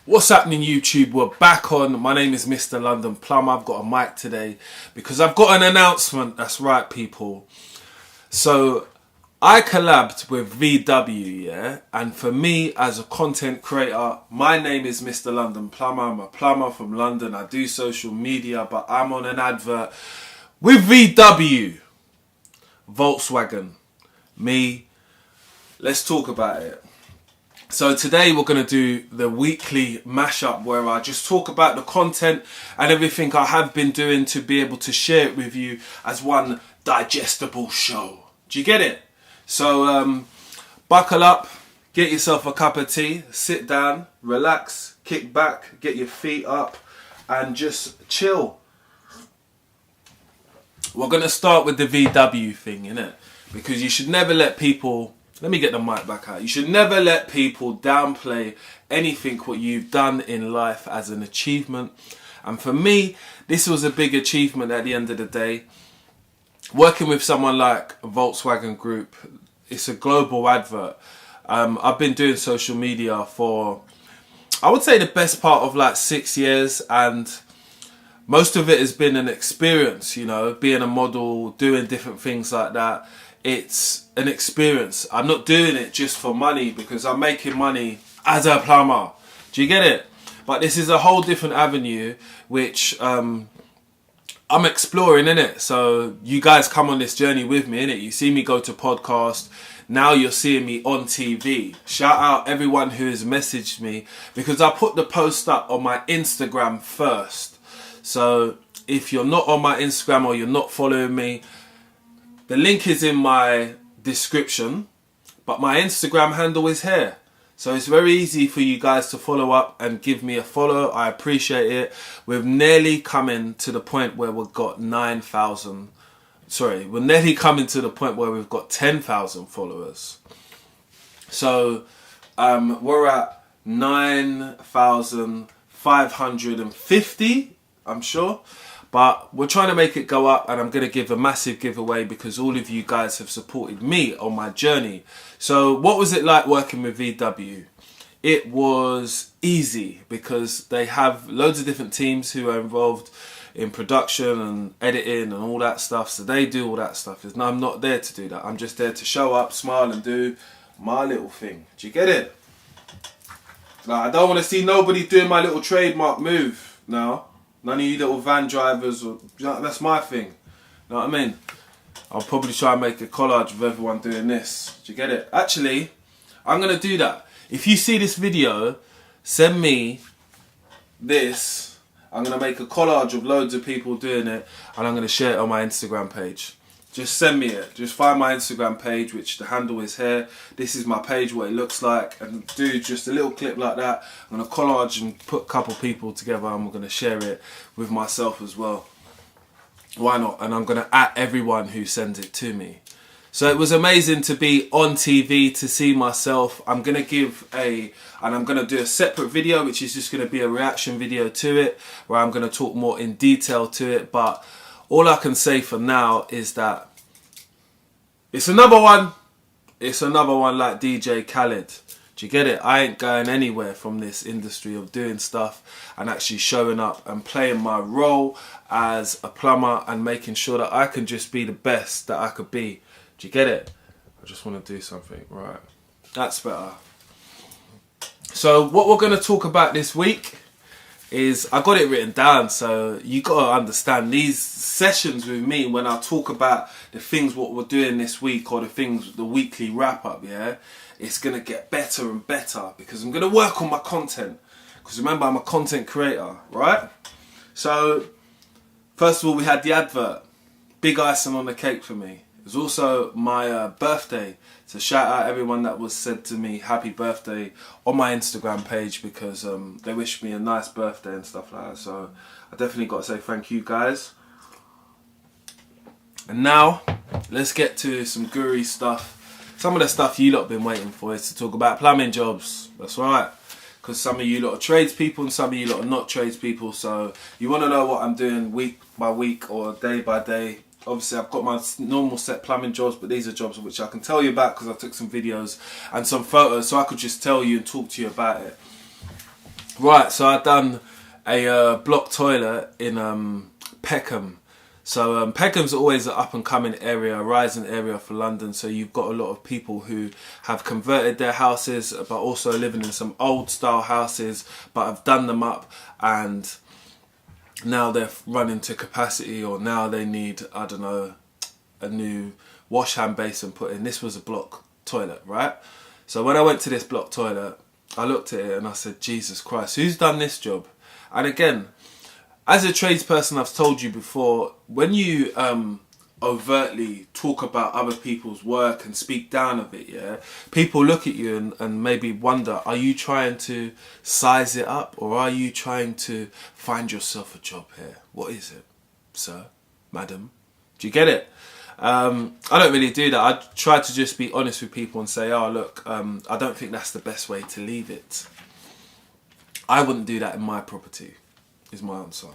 What's happening, YouTube? We're back on. My name is Mr. London Plumber. I've got a mic today because I've got an announcement. That's right, people. So I collabed with VW, yeah? And for me, as a content creator, my name is Mr. London Plumber. I'm a plumber from London. I do social media, but I'm on an advert with VW. Volkswagen. Me. Let's talk about it. So today we're going to do the weekly mashup where I just talk about the content and everything I have been doing to be able to share it with you as one digestible show. Do you get it? So buckle up, get yourself a cup of tea, sit down, relax, kick back, get your feet up and just chill. We're going to start with the VW thing, innit? Because you should never let people... Let me get the mic back out. You should never let people downplay anything what you've done in life as an achievement. And for me, this was a big achievement at the end of the day. Working with someone like Volkswagen Group, it's a global advert. I've been doing social media for, I would say, the best part of like 6 years, and most of it has been an experience, you know, being a model, doing different things like that. It's an experience. I'm not doing it just for money because I'm making money as a plumber. Do you get it? But this is a whole different avenue which I'm exploring, innit? So you guys come on this journey with me, innit? You see me go to podcast. Now you're seeing me on TV. Shout out everyone who has messaged me because I put the post up on my Instagram first. So if you're not on my Instagram or you're not following me, the link is in my description, but my Instagram handle is here. So it's very easy for you guys to follow up and give me a follow. I appreciate it. We're nearly coming to the point where we've got 9,000. Sorry, we're nearly coming to the point where we've got 10,000 followers. So we're at 9,550, I'm sure. But we're trying to make it go up, and I'm going to give a massive giveaway because all of you guys have supported me on my journey. So what was it like working with VW? It was easy because they have loads of different teams who are involved in production and editing and all that stuff. So they do all that stuff. I'm not there to do that. I'm just there to show up, smile and do my little thing. Do you get it? Like, I don't want to see nobody doing my little trademark move now. None of you little van drivers, or that's my thing. You know what I mean? I'll probably try and make a collage of everyone doing this. Do you get it? Actually, I'm going to do that. If you see this video, send me this. I'm going to make a collage of loads of people doing it, and I'm going to share it on my Instagram page. Just send me it. Just find my Instagram page, which the handle is here. This is my page, what it looks like. And do just a little clip like that. I'm going to collage and put a couple people together, and we're going to share it with myself as well. Why not? And I'm going to @ everyone who sends it to me. So it was amazing to be on TV, to see myself. I'm going to I'm going to do a separate video, which is just going to be a reaction video to it, where I'm going to talk more in detail to it. But all I can say for now is that it's another one. It's another one like DJ Khaled. Do you get it? I ain't going anywhere from this industry of doing stuff and actually showing up and playing my role as a plumber and making sure that I can just be the best that I could be. Do you get it? I just want to do something. Right. That's better. So what we're going to talk about this week is, I got it written down, so you got to understand these sessions with me when I talk about the things what we're doing this week, or the weekly wrap up, yeah, it's going to get better and better because I'm going to work on my content, because remember, I'm a content creator, right? So first of all, we had the advert, big icing on the cake for me. It was also my birthday, so shout out everyone that was said to me happy birthday on my Instagram page, because they wished me a nice birthday and stuff like that. So I definitely got to say thank you guys. And now let's get to some gooey stuff. Some of the stuff you lot have been waiting for is to talk about plumbing jobs. That's right, because some of you lot are tradespeople and some of you lot are not tradespeople. So you want to know what I'm doing week by week or day by day. Obviously I've got my normal set plumbing jobs, but these are jobs which I can tell you about because I took some videos and some photos, so I could just tell you and talk to you about it. Right, so I've done a block toilet in Peckham. So Peckham's always an up and coming area, a rising area for London. So you've got a lot of people who have converted their houses, but also living in some old style houses, but have done them up, and now they're running to capacity, or now they need, I don't know, a new wash hand basin put in. This was a block toilet, right? So when I went to this block toilet, I looked at it and I said, Jesus Christ, who's done this job? And again, as a tradesperson, I've told you before, when you overtly talk about other people's work and speak down of it, yeah, people look at you and maybe wonder, are you trying to size it up, or are you trying to find yourself a job here? What is it, sir, madam? Do you get it? I don't really do that. I try to just be honest with people and say, oh, look, I don't think that's the best way to leave it. I wouldn't do that in my property, is my answer.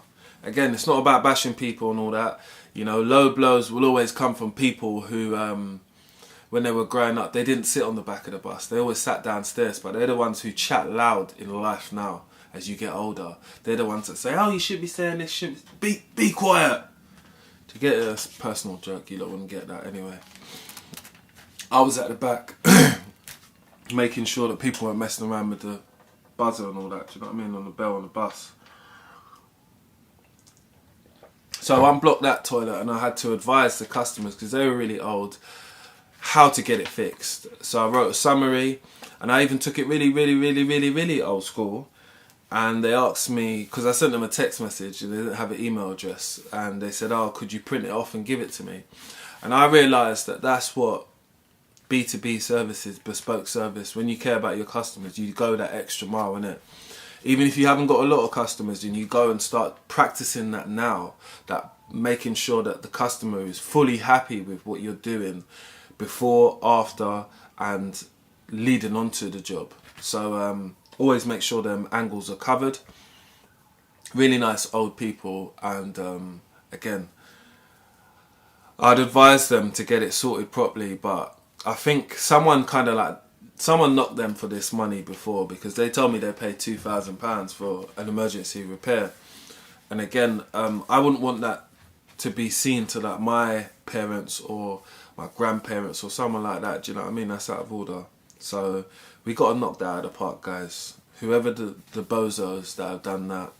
Again, it's not about bashing people and all that. You know, low blows will always come from people who, when they were growing up, they didn't sit on the back of the bus. They always sat downstairs, but they're the ones who chat loud in life now as you get older. They're the ones that say, oh, you should be saying this, be quiet. To get a personal joke, you lot wouldn't get that anyway. I was at the back making sure that people weren't messing around with the buzzer and all that, do you know what I mean, on the bell on the bus. So I unblocked that toilet and I had to advise the customers, because they were really old, how to get it fixed. So I wrote a summary, and I even took it really old school. And they asked me, because I sent them a text message and they didn't have an email address, and they said, oh, could you print it off and give it to me? And I realised that that's what B2B services, bespoke service, when you care about your customers, you go that extra mile, innit? Even if you haven't got a lot of customers, then you go and start practicing that now, that making sure that the customer is fully happy with what you're doing before, after, and leading on to the job. So always make sure them angles are covered. Really nice old people, and again, I'd advise them to get it sorted properly, but I think someone knocked them for this money before, because they told me they paid £2,000 for an emergency repair. And again, I wouldn't want that to be seen to like my parents or my grandparents or someone like that, do you know what I mean? That's out of order. So we got to knock that out of the park, guys. Whoever the bozos that have done that,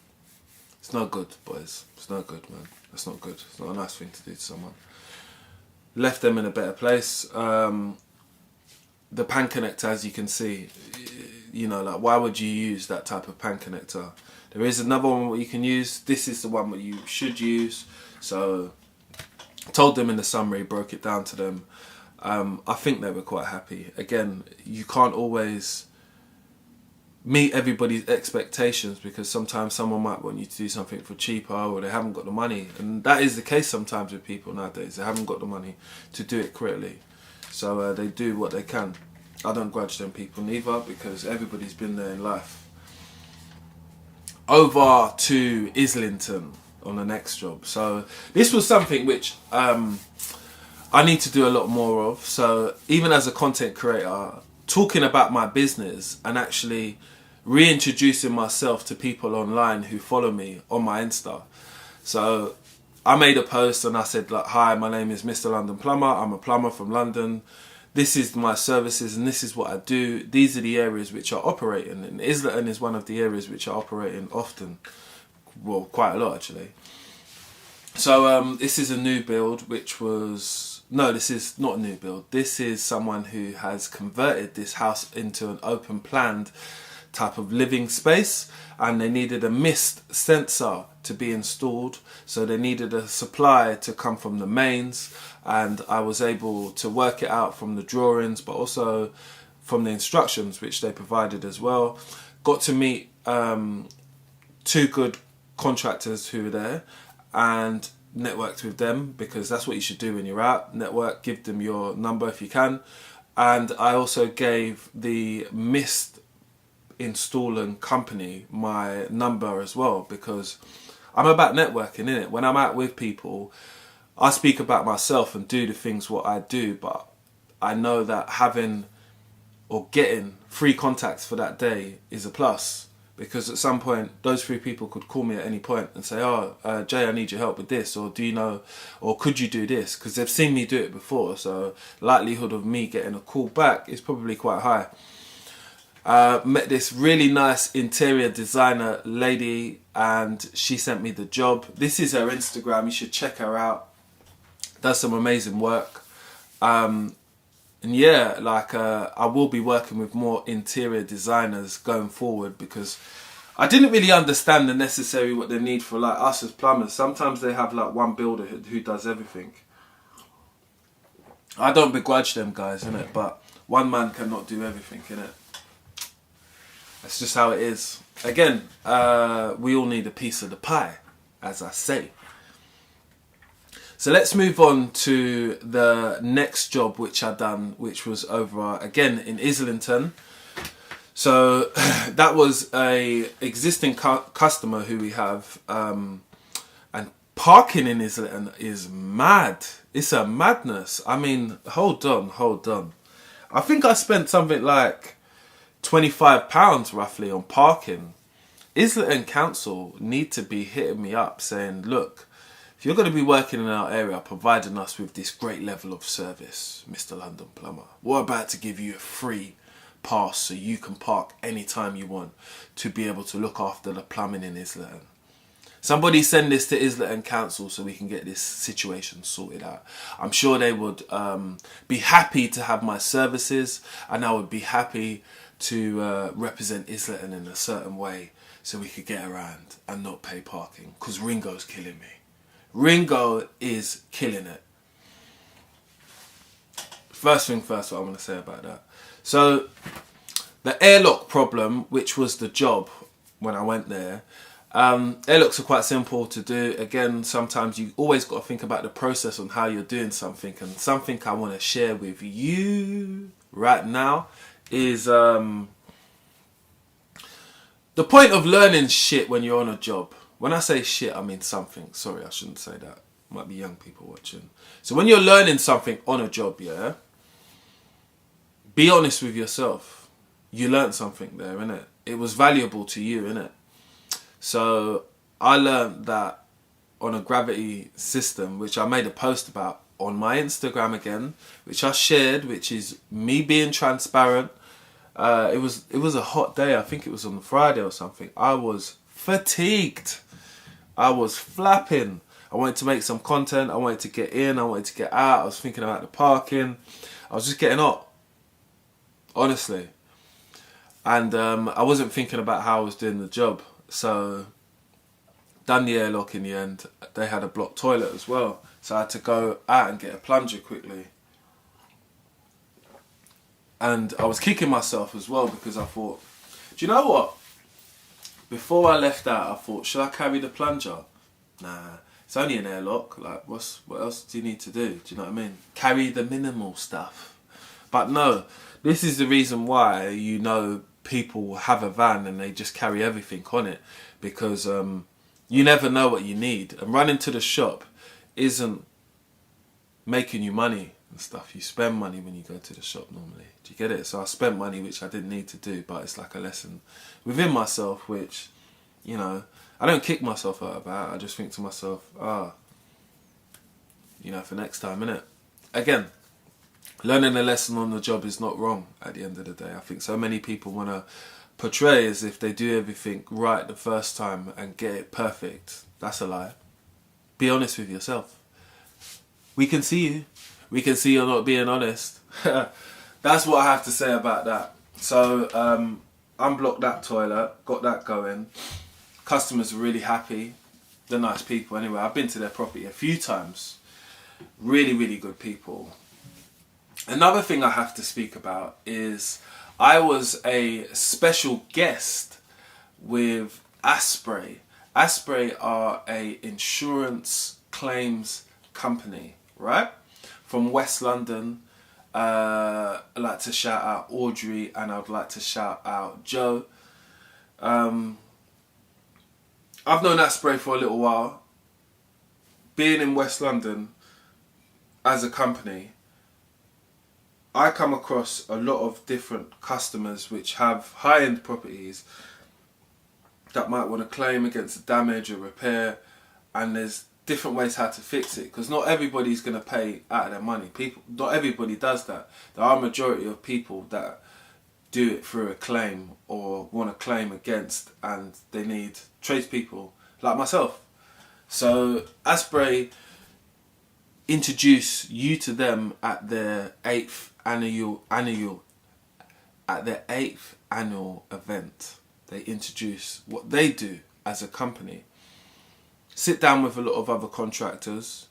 it's not good, boys. It's not good, man. It's not good. It's not a nice thing to do to someone. Left them in a better place. The pan connector, as you can see, you know, like, why would you use that type of pan connector? There is another one what you can use. This is the one that you should use. So told them in the summary, broke it down to them. I think they were quite happy. Again, you can't always meet everybody's expectations, because sometimes someone might want you to do something for cheaper, or they haven't got the money. And that is the case sometimes with people nowadays. They haven't got the money to do it correctly. So they do what they can. I don't grudge them people neither, because everybody's been there in life. Over to Islington on the next job. So this was something which I need to do a lot more of. So even as a content creator, talking about my business and actually reintroducing myself to people online who follow me on my Insta. So I made a post and I said, like, hi, my name is Mr. London Plumber. I'm a plumber from London. This is my services and this is what I do. These are the areas which are operating. And Islington is one of the areas which are operating often. Well, quite a lot actually. So this is a new build, which was... No, this is not a new build. This is someone who has converted this house into an open planned type of living space, and they needed a mist sensor to be installed. So they needed a supply to come from the mains, and I was able to work it out from the drawings, but also from the instructions which they provided as well. Got to meet two good contractors who were there, and networked with them, because that's what you should do when you're out. Network, give them your number if you can. And I also gave the mist installing company my number as well, because I'm about networking, innit? When I'm out with people, I speak about myself and do the things what I do, but I know that having or getting free contacts for that day is a plus, because at some point those 3 people could call me at any point and say, oh, Jay, I need your help with this, or do you know, or could you do this, because they've seen me do it before, so likelihood of me getting a call back is probably quite high. Met this really nice interior designer lady, and she sent me the job. This is her Instagram, you should check her out. Does some amazing work. And yeah, like I will be working with more interior designers going forward, because I didn't really understand the necessary what they need for like us as plumbers. Sometimes they have like one builder who does everything. I don't begrudge them guys, innit? But one man cannot do everything, innit? That's just how it is. Again, we all need a piece of the pie, as I say. So let's move on to the next job which I done, which was over again in Islington. So that was a existing customer who we have, and parking in Islington is mad. It's a madness. I mean, hold on. I think I spent something like £25 roughly on parking. Islington Council need to be hitting me up saying, look, if you're going to be working in our area, providing us with this great level of service, Mr. London Plumber, we're about to give you a free pass so you can park anytime you want to be able to look after the plumbing in Islington. Somebody send this to Islington Council so we can get this situation sorted out. I'm sure they would be happy to have my services, and I would be happy to represent Islington in a certain way so we could get around and not pay parking, because Ringo's killing me. Ringo is killing it. First thing first, what I'm going to say about that. So, the airlock problem, which was the job when I went there, airlocks are quite simple to do. Again, sometimes you always got to think about the process on how you're doing something. And something I want to share with you right now is the point of learning shit when you're on a job. When I say shit, I mean something. Sorry, I shouldn't say that. Might be young people watching. So when you're learning something on a job, yeah, be honest with yourself. You learned something there, innit? It was valuable to you, innit? So I learned that on a gravity system, which I made a post about on my Instagram again, which I shared, which is me being transparent. It was a hot day. I think it was on Friday or something. I was fatigued. I was flapping. I wanted to make some content. I wanted to get in. I wanted to get out. I was thinking about the parking. I was just getting hot. Honestly. And I wasn't thinking about how I was doing the job. So, done the airlock in the end. They had a blocked toilet as well. So I had to go out and get a plunger quickly. And I was kicking myself as well because I thought, do you know what? Before I left out, I thought, should I carry the plunger? Nah, it's only an airlock. Like, what else do you need to do? Do you know what I mean? Carry the minimal stuff. But no, this is the reason why, you know, people have a van and they just carry everything on it, because you never know what you need. And running to the shop isn't making you money and stuff. You spend money when you go to the shop normally. Do you get it? So I spent money which I didn't need to do, but it's like a lesson within myself, which, you know, I don't kick myself out about. I just think to myself, you know, for next time, innit? Again, learning a lesson on the job is not wrong at the end of the day. I think so many people want to portray as if they do everything right the first time and get it perfect. That's a lie. Be honest with yourself. We can see you. We can see you're not being honest. That's what I have to say about that. So, unblocked that toilet, got that going. Customers are really happy. They're nice people anyway. I've been to their property a few times. Really, really good people. Another thing I have to speak about is I was a special guest with Asprey. Asprey are a insurance claims company, right? From West London. I'd like to shout out Audrey and I'd like to shout out Joe. I've known Asprey for a little while. Being in West London as a company, I come across a lot of different customers which have high-end properties that might want to claim against the damage or repair, and there's different ways how to fix it, because not everybody's going to pay out of their money. Not everybody does that. There are a majority of people that do it through a claim or want to claim against, and they need tradespeople like myself. So Asprey introduce you to them at their eighth annual event. They introduce what they do as a company. Sit down with a lot of other contractors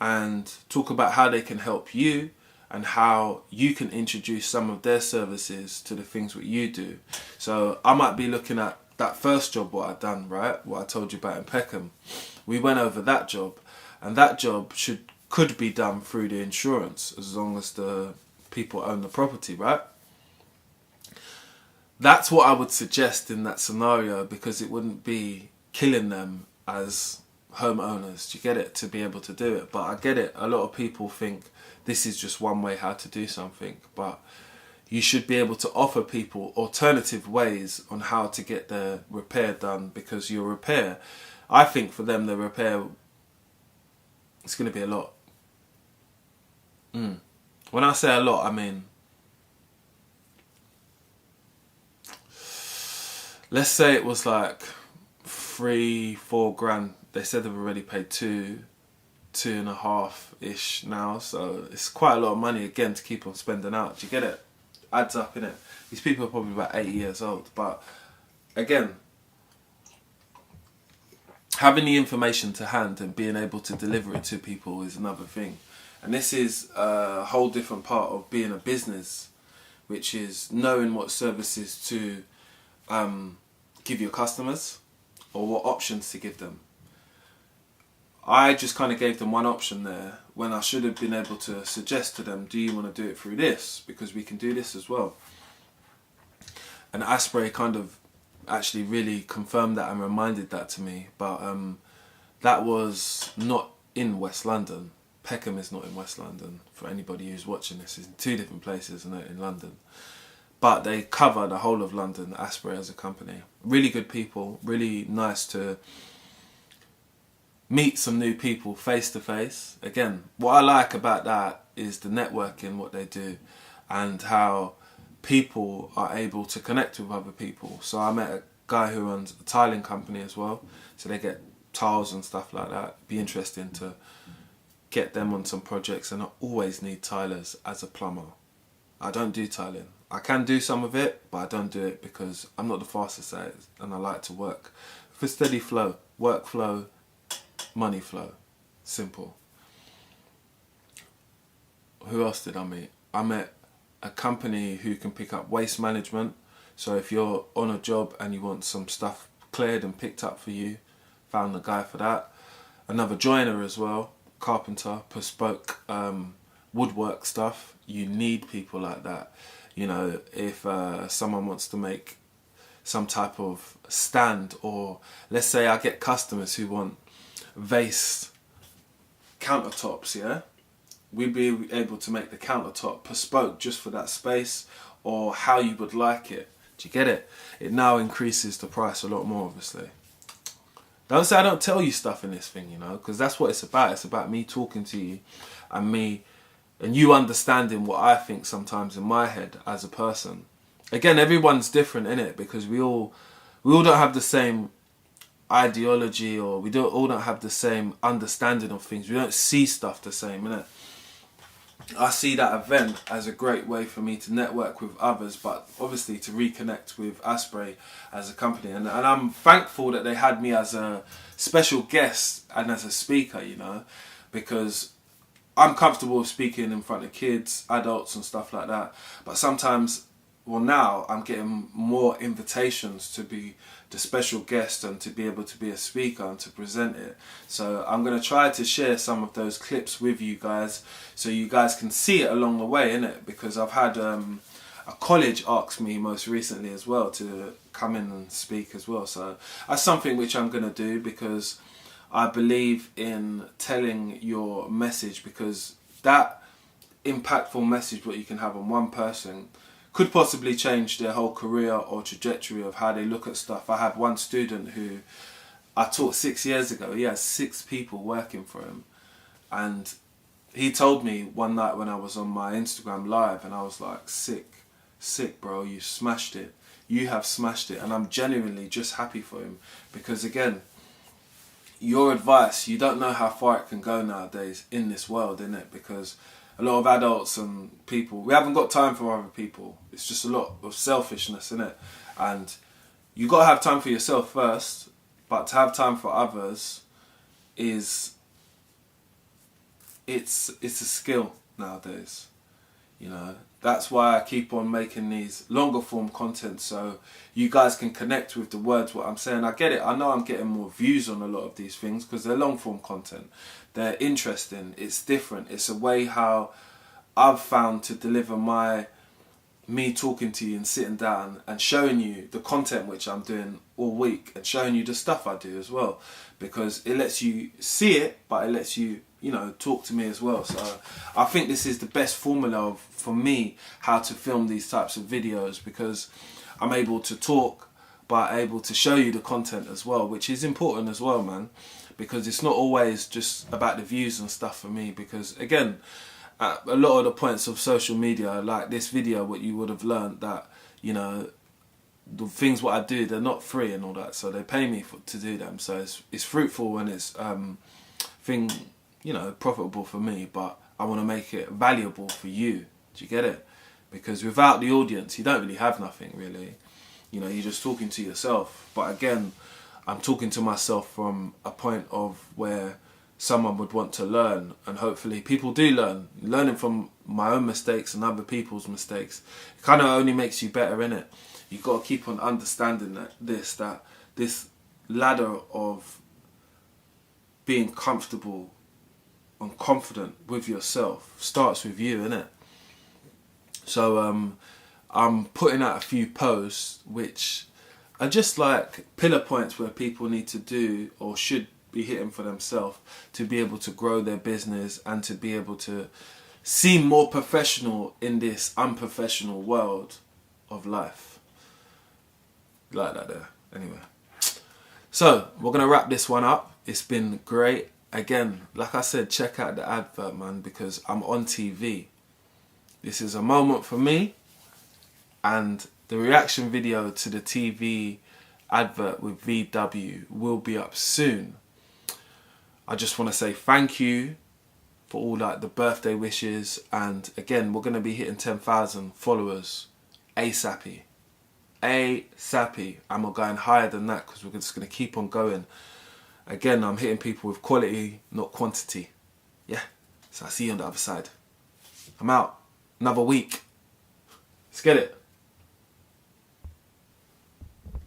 and talk about how they can help you and how you can introduce some of their services to the things that you do. So I might be looking at that first job what I've done, right? What I told you about in Peckham. We went over that job, and that job could be done through the insurance as long as the people own the property, right? That's what I would suggest in that scenario, because it wouldn't be killing them as homeowners. Do you get it? To be able to do it. But I get it. A lot of people think this is just one way how to do something, but you should be able to offer people alternative ways on how to get their repair done, because your repair, I think for them, the repair, it's going to be a lot. When I say a lot, I mean, let's say it was like 3-4 grand. They said they've already paid 2.5-ish now, so it's quite a lot of money again to keep on spending out. Do you get it? Adds up, innit? These people are probably about 80 years old, but again, having the information to hand and being able to deliver it to people is another thing. And this is a whole different part of being a business, which is knowing what services to give your customers or what options to give them. I just kind of gave them one option there when I should have been able to suggest to them, do you want to do it through this? Because we can do this as well. And Asprey kind of actually really confirmed that and reminded that to me. But that was not in West London. Peckham is not in West London. For anybody who's watching this, it's in 2 different places in London. But they cover the whole of London, Asprey as a company. Really good people, really nice to meet some new people face to face. Again, what I like about that is the networking, what they do, and how people are able to connect with other people. So I met a guy who runs a tiling company as well, so they get tiles and stuff like that. It'd be interesting to get them on some projects, and I always need tilers as a plumber. I don't do tiling. I can do some of it, but I don't do it because I'm not the fastest at it, and I like to work for steady flow, workflow, money flow, simple. Who else did I meet? I met a company who can pick up waste management. So if you're on a job and you want some stuff cleared and picked up for you, found a guy for that. Another joiner as well, carpenter, bespoke woodwork stuff. You need people like that. You know, if someone wants to make some type of stand, or let's say I get customers who want vase countertops, yeah? We'd be able to make the countertop bespoke just for that space or how you would like it. Do you get it? It now increases the price a lot more, obviously. Don't say I don't tell you stuff in this thing, you know, because that's what it's about. It's about me talking to you and you understanding what I think sometimes in my head as a person. Again, everyone's different, innit? Because we all don't have the same ideology, or we all don't have the same understanding of things. We don't see stuff the same, innit? I see that event as a great way for me to network with others, but obviously to reconnect with Asprey as a company. And I'm thankful that they had me as a special guest and as a speaker, you know, because I'm comfortable with speaking in front of kids, adults and stuff like that. But sometimes, well, now I'm getting more invitations to be the special guest and to be able to be a speaker and to present it. So I'm going to try to share some of those clips with you guys so you guys can see it along the way, innit? Because I've had a college ask me most recently as well to come in and speak as well. So that's something which I'm going to do, because I believe in telling your message, because that impactful message what you can have on one person could possibly change their whole career or trajectory of how they look at stuff. I had one student who I taught 6 years ago. He has 6 people working for him, and he told me one night when I was on my Instagram live, and I was like, sick bro, you smashed it. You have smashed it. And I'm genuinely just happy for him, because again, your advice, you don't know how far it can go nowadays in this world, innit? Because a lot of adults and people, we haven't got time for other people. It's just a lot of selfishness, innit? And you got to have time for yourself first, but to have time for others is, it's a skill nowadays, you know. That's why I keep on making these longer form content, so you guys can connect with the words, what I'm saying. I get it. I know I'm getting more views on a lot of these things because they're long form content. They're interesting. It's different. It's a way how I've found to deliver me talking to you and sitting down and showing you the content which I'm doing all week, and showing you the stuff I do as well, because it lets you see it, but it lets you, you know, talk to me as well. So I think this is the best formula for me how to film these types of videos, because I'm able to talk but able to show you the content as well, which is important as well, man, because it's not always just about the views and stuff for me. Because again, a lot of the points of social media, like this video, what you would have learned that, you know, the things what I do, they're not free and all that, so they pay me to do them. So it's fruitful and it's you know, profitable for me, but I want to make it valuable for you. Do you get it? Because without the audience, you don't really have nothing, really. You know, you're just talking to yourself. But again, I'm talking to myself from a point of where someone would want to learn, and hopefully people do learn. Learning from my own mistakes and other people's mistakes, it kind of only makes you better, innit? You've got to keep on understanding that this ladder of being comfortable and confident with yourself starts with you, innit? So I'm putting out a few posts which are just like pillar points where people need to do or should be hitting for themselves to be able to grow their business and to be able to seem more professional in this unprofessional world of life. Like that there. Anyway. So, we're going to wrap this one up. It's been great. Again, like I said, check out the advert, man, because I'm on TV. This is a moment for me, and the reaction video to the TV advert with VW will be up soon. I just want to say thank you for all like the birthday wishes, and again, we're going to be hitting 10,000 followers ASAP. ASAP, and we're going higher than that because we're just going to keep on going. Again, I'm hitting people with quality, not quantity. Yeah, so I'll see you on the other side. I'm out. Another week. Let's get it.